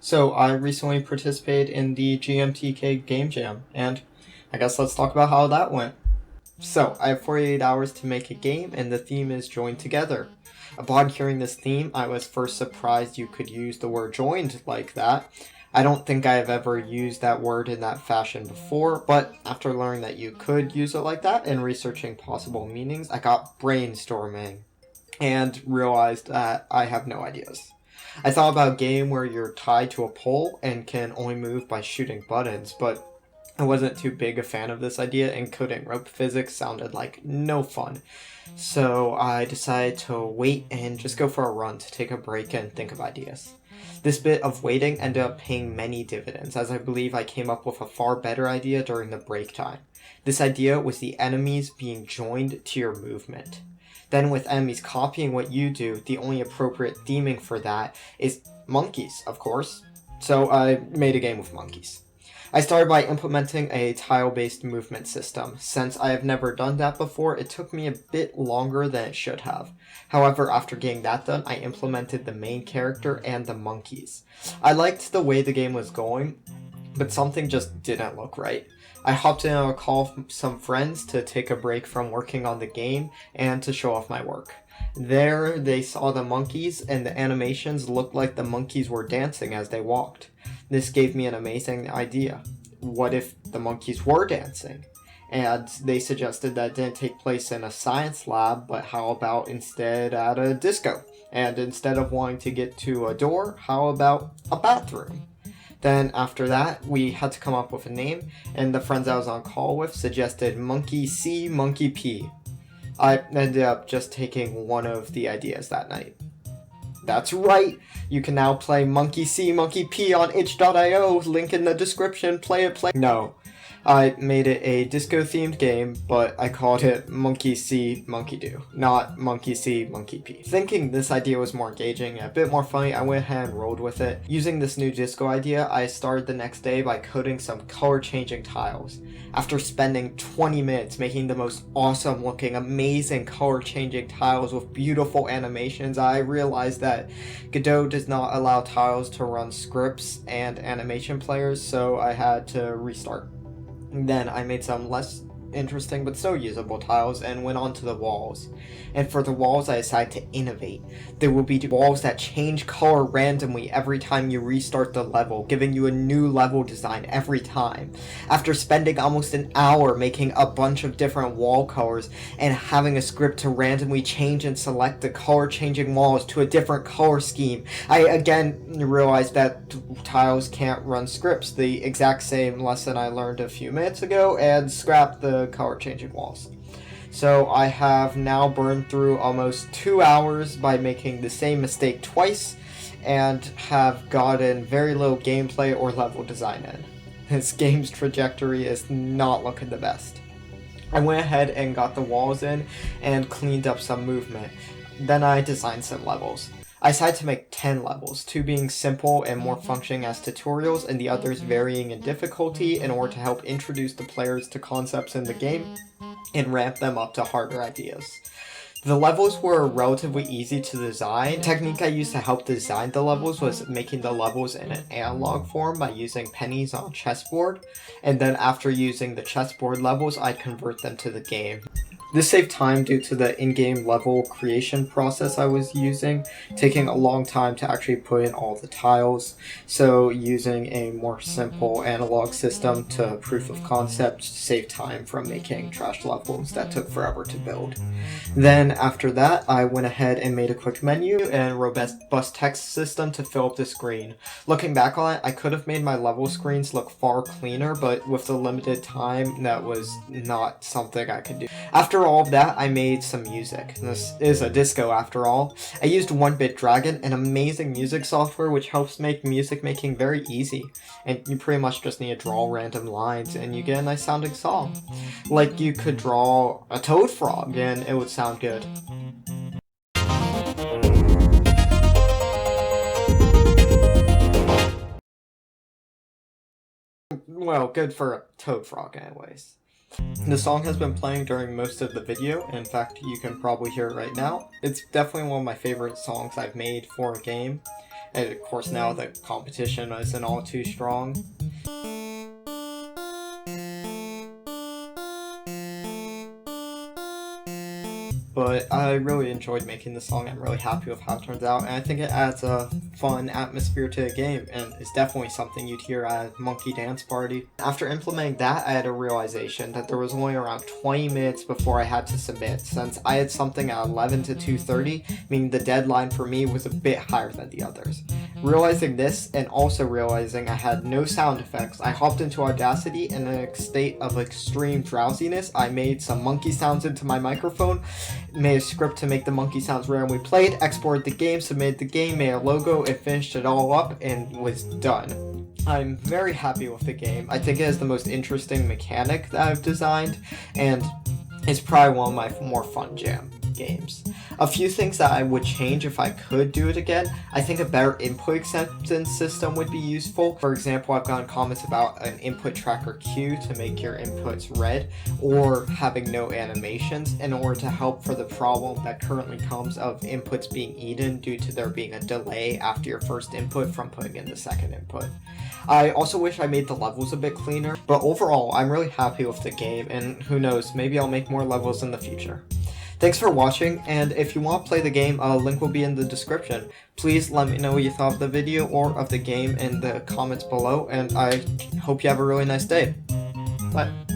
So I recently participated in the GMTK game jam, and I guess let's talk about how that went. So I have 48 hours to make a game, and the theme is joined together. Upon hearing this theme, I was first surprised you could use the word joined like that. I don't think I have ever used that word in that fashion before, but after learning that you could use it like that and researching possible meanings, I got brainstorming and realized that I have no ideas. I thought about a game where you're tied to a pole and can only move by shooting buttons, but I wasn't too big a fan of this idea, and coding rope physics sounded like no fun. So I decided to wait and just go for a run to take a break and think of ideas. This bit of waiting ended up paying many dividends, as I believe I came up with a far better idea during the break time. This idea was the enemies being joined to your movement. Then with enemies copying what you do, the only appropriate theming for that is monkeys, of course. So I made a game with monkeys. I started by implementing a tile-based movement system. Since I have never done that before, it took me a bit longer than it should have. However, after getting that done, I implemented the main character and the monkeys. I liked the way the game was going, but something just didn't look right. I hopped in on a call with some friends to take a break from working on the game and to show off my work. There, they saw the monkeys, and the animations looked like the monkeys were dancing as they walked. This gave me an amazing idea. What if the monkeys were dancing? And they suggested that it didn't take place in a science lab, but how about instead at a disco? And instead of wanting to get to a door, how about a bathroom? Then after that, we had to come up with a name, and the friends I was on call with suggested Monkey See, Monkey P. I ended up just taking one of the ideas that night. That's right! You can now play Monkey See, Monkey P on itch.io, link in the description, play it. No. I made it a disco-themed game, but I called it Monkey See, Monkey Do, not Monkey See, Monkey P. Thinking this idea was more engaging and a bit more funny, I went ahead and rolled with it. Using this new disco idea, I started the next day by coding some color-changing tiles. After spending 20 minutes making the most awesome-looking, amazing color-changing tiles with beautiful animations, I realized that Godot does not allow tiles to run scripts and animation players, so I had to restart. Then I made some less interesting but still usable tiles and went on to the walls. And for the walls, I decided to innovate. There will be walls that change color randomly every time you restart the level, giving you a new level design every time. After spending almost an hour making a bunch of different wall colors and having a script to randomly change and select the color changing walls to a different color scheme, I again realized that tiles can't run scripts, the exact same lesson I learned a few minutes ago, and scrapped the color changing walls. So I have now burned through almost 2 hours by making the same mistake twice and have gotten very little gameplay or level design in. This game's trajectory is not looking the best. I went ahead and got the walls in and cleaned up some movement. Then I designed some levels. I decided to make 10 levels, 2 being simple and more functioning as tutorials, and the others varying in difficulty in order to help introduce the players to concepts in the game and ramp them up to harder ideas. The levels were relatively easy to design. The technique I used to help design the levels was making the levels in an analog form by using pennies on a chessboard, and then after using the chessboard levels, I'd convert them to the game. This saved time due to the in-game level creation process I was using, taking a long time to actually put in all the tiles, so using a more simple analog system to proof of concept saved time from making trash levels that took forever to build. Then after that, I went ahead and made a quick menu and robust text system to fill up the screen. Looking back on it, I could have made my level screens look far cleaner, but with the limited time, that was not something I could do. After all of that, I made some music. This is a disco after all. I used 1-Bit Dragon, an amazing music software which helps make music making very easy. And you pretty much just need to draw random lines and you get a nice sounding song. Like you could draw a toad frog and it would sound good. Well, good for a toad frog anyways. The song has been playing during most of the video. In fact, you can probably hear it right now. It's definitely one of my favorite songs I've made for a game. And of course now the competition isn't all too strong. But I really enjoyed making the song. I'm really happy with how it turns out, and I think it adds a fun atmosphere to the game, and it's definitely something you'd hear at a monkey dance party. After implementing that, I had a realization that there was only around 20 minutes before I had to submit, since I had something at 11 to 2:30, meaning the deadline for me was a bit higher than the others. Realizing this, and also realizing I had no sound effects, I hopped into Audacity, and in a state of extreme drowsiness, I made some monkey sounds into my microphone, made a script to make the monkey sounds randomly played, exported the game, submitted the game, made a logo, and finished it all up, and was done. I'm very happy with the game. I think it is the most interesting mechanic that I've designed, and it's probably one of my more fun jam games. A few things that I would change if I could do it again. I think a better input acceptance system would be useful. For example, I've gotten comments about an input tracker queue to make your inputs red, or having no animations in order to help for the problem that currently comes of inputs being eaten due to there being a delay after your first input from putting in the second input. I also wish I made the levels a bit cleaner, but overall I'm really happy with the game, and who knows, maybe I'll make more levels in the future. Thanks for watching, and if you want to play the game, a link will be in the description. Please let me know what you thought of the video or of the game in the comments below, and I hope you have a really nice day. Bye.